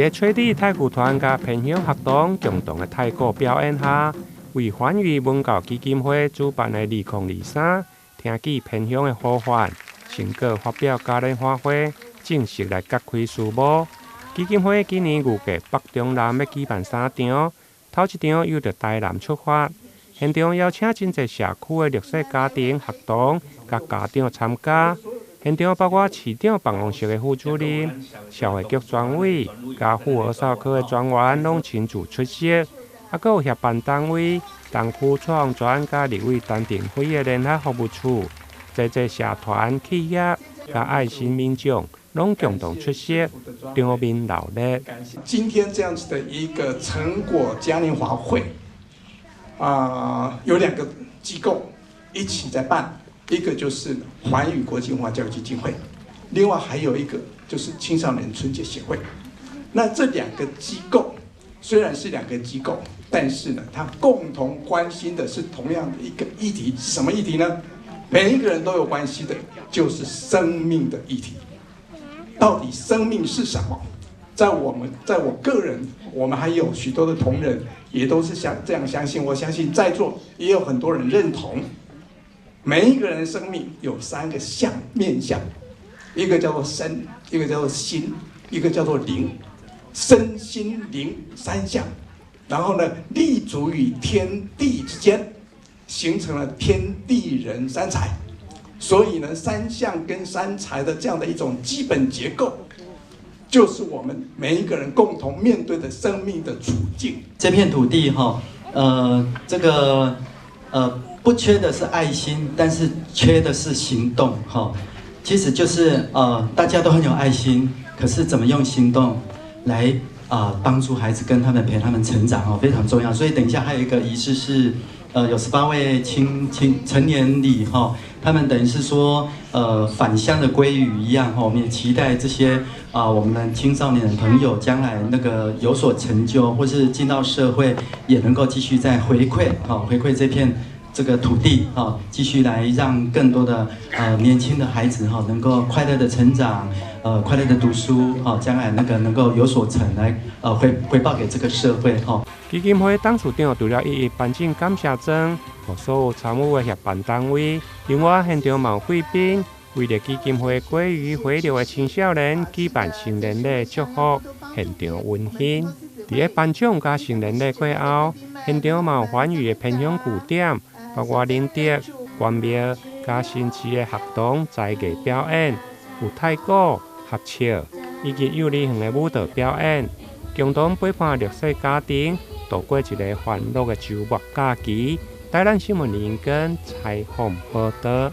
在吹笛太鼓团甲偏乡学堂共同的太鼓表演下，为环宇文教基金会主办的2023听见偏乡的呼唤，成果发表嘉年华会，正式来揭开序幕。基金会今年预计北中南要举办3场，头一场由着台南出发，现场邀请真侪社区的弱势家庭、学童甲家长参加。现场包括市长办公室的副主任、社会局专委、甲妇儿少科的专员拢亲自出席，还有协办单位、东区创专甲立委陈定辉的联合服务处，这社团、企业甲爱心民众拢共同出席，场面热烈。今天这样子的一个成果嘉年华会，有2个机构一起在办。一个就是环宇国际文化教育基金会，另外还有一个就是青少年春节协会。那这2个机构虽然是2个机构，但是呢，它共同关心的是同样的一个议题，是什么议题呢？每一个人都有关系的，就是生命的议题。到底生命是什么？在我个人，我们还有许多的同仁也都是这样相信。我相信在座也有很多人认同。每一个人的生命有3个面向，一个叫做身，一个叫做心，一个叫做灵，身心灵3项，然后呢，立足于天地之间，形成了天地人3才。所以呢，3项跟3才的这样的一种基本结构，就是我们每一个人共同面对的生命的处境。这片土地不缺的是爱心，但是缺的是行动其实就是大家都很有爱心，可是怎么用行动来帮助孩子，跟他们陪他们成长非常重要。所以等一下还有一个仪式是有18位成年礼他们等于是说返乡的归语一样我们也期待这些我们的青少年的朋友将来那个有所成就，或是进到社会也能够继续再回馈这片这个土地继续来让更多的年轻的孩子能够快乐的成长，快乐的读书将来那个能够有所成来回报给这个社会基金会董事长除了一一颁奖感谢状，给所有参与的协办单位。另外，现场有贵宾为了基金会过于回流的青少年举办成年礼祝福，现场温馨。在颁奖加成年礼过后，现场有环宇的偏乡据点，包括林德、关庙加新市的学童才艺表演，有太鼓、合唱以及幼儿园的舞蹈表演，共同陪伴弱势家庭度过一个欢乐的周末假期。台南新闻联跟采访报道。